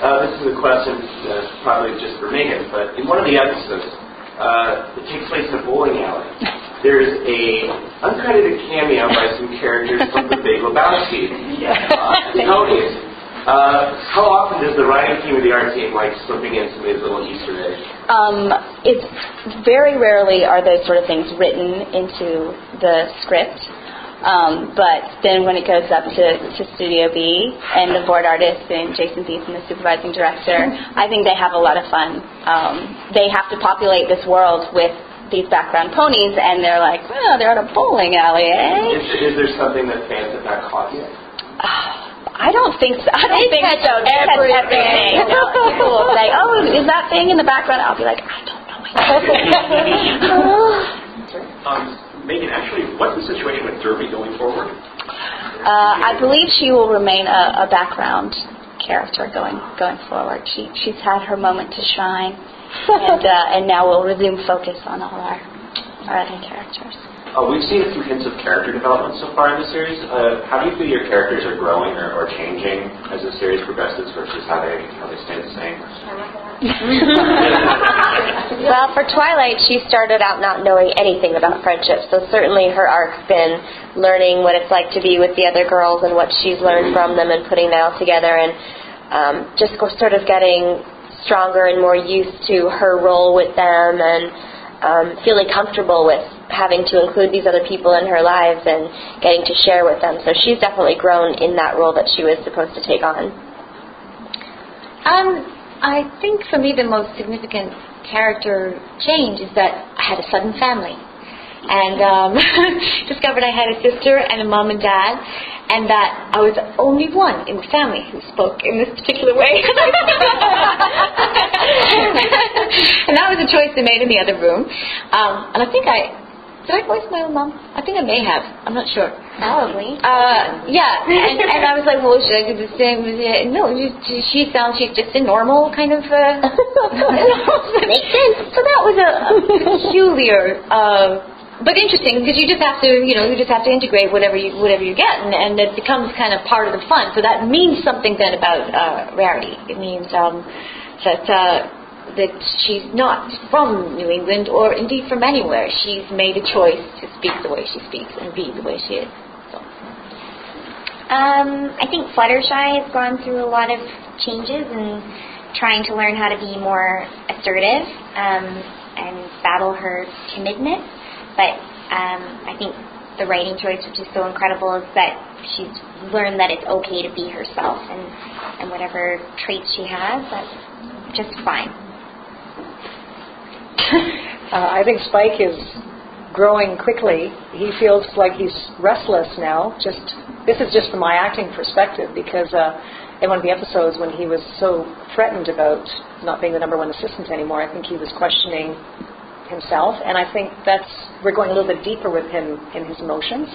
This is a question probably just for Meghan, but in one of the episodes, it takes place in a bowling alley. There's a uncredited cameo by some characters from the Big Lebowski. Tony's. How often does the writing team or the art team like slipping in some of these little Easter eggs? It's very rarely are those sort of things written into the script. But then when it goes up to Studio B and the board artist and Jason Thies and the supervising director, I think they have a lot of fun. They have to populate this world with these background ponies, and they're like, oh, they're at a bowling alley, eh? Is there something that fans have not caught yet? I don't think so. I don't think so. Everything. People will say, oh, is that thing in the background? I'll be like, I don't know. Meghan, actually, what's the situation with Derby going forward? I believe she will remain a background character going forward. She's had her moment to shine, and now we'll resume focus on all our other characters. We've seen a few hints of character development so far in the series. How do you feel your characters are growing or changing as the series progresses versus how they stay the same? Well, for Twilight, she started out not knowing anything about friendship, so certainly her arc's been learning what it's like to be with the other girls and what she's learned from them and putting that all together, and just sort of getting stronger and more used to her role with them and feeling comfortable with having to include these other people in her lives and getting to share with them. So she's definitely grown in that role that she was supposed to take on. I think for me the most significant character change is that I had a sudden family. And discovered I had a sister and a mom and dad, and that I was the only one in the family who spoke in this particular way. And that was a choice they made in the other room. And I think did I voice my own mom? I think I may have. I'm not sure. Probably. Yeah. And I was like, well, should I do the same? No, she's just a normal kind of... Makes sense. So that was a peculiar... but interesting, because you just have to integrate whatever you get, and it becomes kind of part of the fun. So that means something then about Rarity. It means that she's not from New England or indeed from anywhere. She's made a choice to speak the way she speaks and be the way she is. So. I think Fluttershy has gone through a lot of changes and trying to learn how to be more assertive and battle her timidness. But I think the writing choice, which is so incredible, is that she's learned that it's okay to be herself, and whatever traits she has, that's just fine. I think Spike is growing quickly. He feels like he's restless now. This is just from my acting perspective, because in one of the episodes when he was so threatened about not being the number one assistant anymore, I think he was questioning himself, and I think we're going a little bit deeper with him in his emotions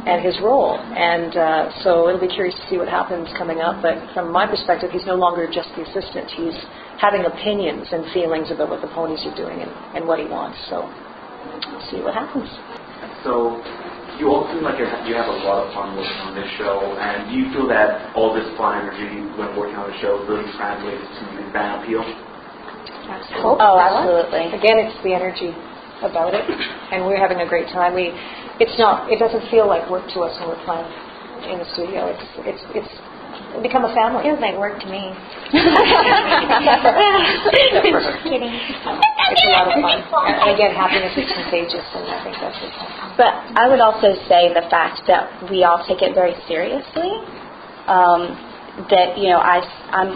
and his role, and so it'll be curious to see what happens coming up. But from my perspective, he's no longer just the assistant. He's having opinions and feelings about what the ponies are doing and what he wants. So we'll see what happens. So you all seem like you have a lot of fun working on this show, and do you feel that all this fun energy when working on the show really translates to the fan appeal? Absolutely. Oh, absolutely. Again, it's the energy about it, and we're having a great time. It doesn't feel like work to us when we're playing in the studio. It's become a family. It feels like work to me. Kidding. It's a lot of fun. And again, happiness is contagious, and I think that's what's happening. But I would also say the fact that we all take it very seriously. That I'm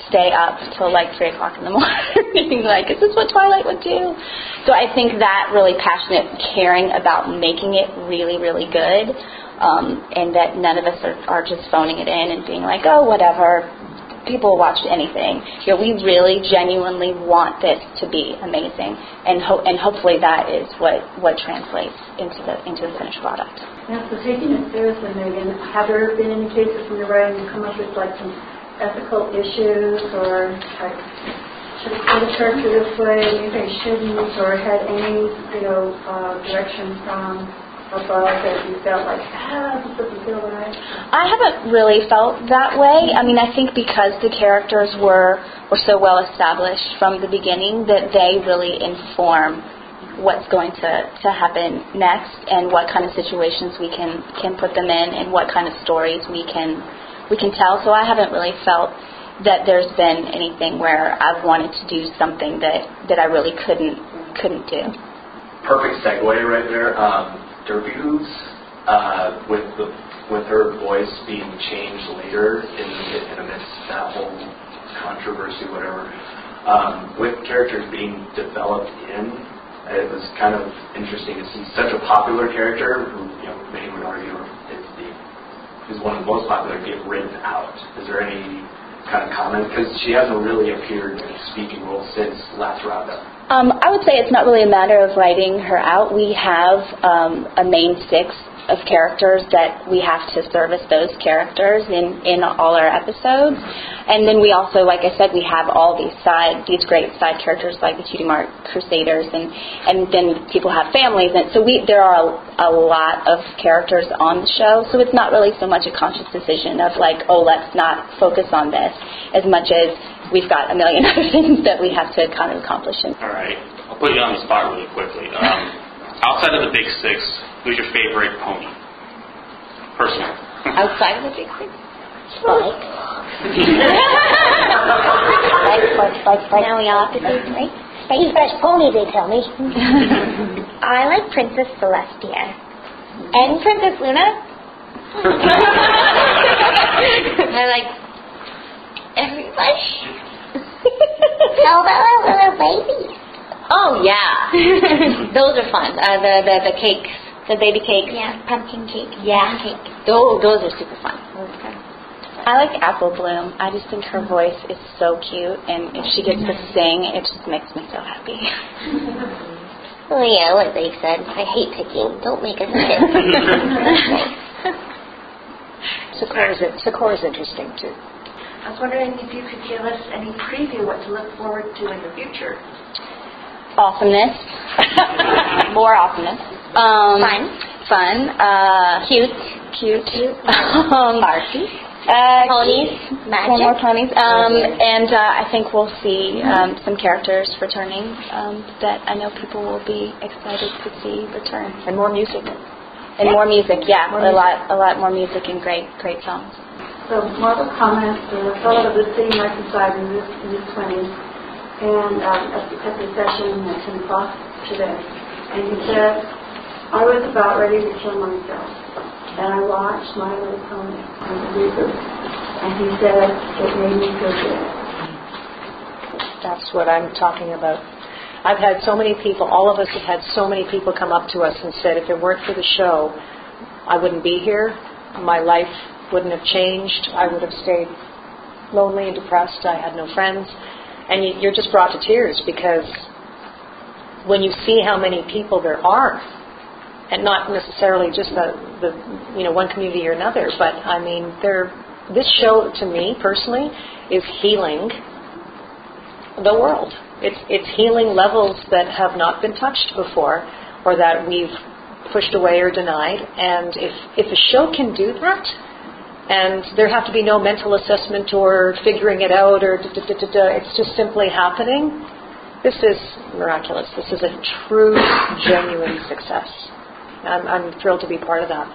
stay up till like 3 o'clock in the morning, like, is this what Twilight would do? So I think that really passionate caring about making it really, really good, and that none of us are just phoning it in and being like, oh, whatever, people watch anything. We really genuinely want this to be amazing, and hopefully that is what translates into the finished product. Yeah, so taking it seriously, Meghan, have there been any cases when you're writing you come up with like some ethical issues, or like, should I play the character this way, you think shouldn't, or had any direction from above that you felt like, this doesn't feel right? I haven't really felt that way. I mean, I think because the characters were so well established from the beginning that they really inform what's going to happen next and what kind of situations we can put them in and what kind of stories we can tell. So I haven't really felt that there's been anything where I've wanted to do something that I really couldn't do. Perfect segue right there. Derby Hooves, with her voice being changed later in amidst that whole controversy, whatever, with characters being developed in, it was kind of interesting to see such a popular character who, many would argue is one of the most popular get written out. Is there any kind of comment? Because she hasn't really appeared in a speaking role since last roundup. I would say it's not really a matter of writing her out. We have a main six of characters that we have to service those characters in all our episodes. And then we also, like I said, we have all these great side characters like the Cutie Mark Crusaders, and then people have families. And so there are a lot of characters on the show. So it's not really so much a conscious decision of like, let's not focus on this, as much as we've got a million other things that we have to kind of accomplish. All right. I'll put you on the spot really quickly. Outside of the big six, who's your favorite pony? Personally. Outside of the big six? Spike. Now we all have to do Spike. Spike's best pony, they tell me. I like Princess Celestia. And Princess Luna? I like everybody. How about our little babies? Oh, yeah. Those are fun. The cakes. The baby cakes. Yeah, pumpkin cake. Yeah. Cake. Those are super fun. I like Apple Bloom. I just think her voice is so cute, and if she gets to sing, it just makes me so happy. Oh, yeah, like they said, I hate picking. Don't make us pick. Socor's interesting, too. I was wondering if you could give us any preview what to look forward to in the future. Awesomeness. More awesomeness. Fun. Cute. Party. Ponies. Magic. More ponies. And I think we'll see some characters returning that I know people will be excited to see return. And more music. More music, yeah. A lot more music and great songs. So Marvel comments, a fellow that was sitting right beside me in his 20s, and at the session at 10 o'clock today, and he said, I was about ready to kill myself, and I watched My Little Pony on the reboot, and he said, it made me feel good. That's what I'm talking about. I've had so many people, all of us have had so many people come up to us and said, if it weren't for the show, I wouldn't be here. My life wouldn't have changed. I would have stayed lonely and depressed. I had no friends. And you're just brought to tears because when you see how many people there are, and not necessarily just the one community or another, but I mean, this show to me personally is healing the world. It's healing levels that have not been touched before, or that we've pushed away or denied. And if a show can do that, and there have to be no mental assessment or figuring it out or it's just simply happening, this is miraculous. This is a true, genuine success. I'm thrilled to be part of that.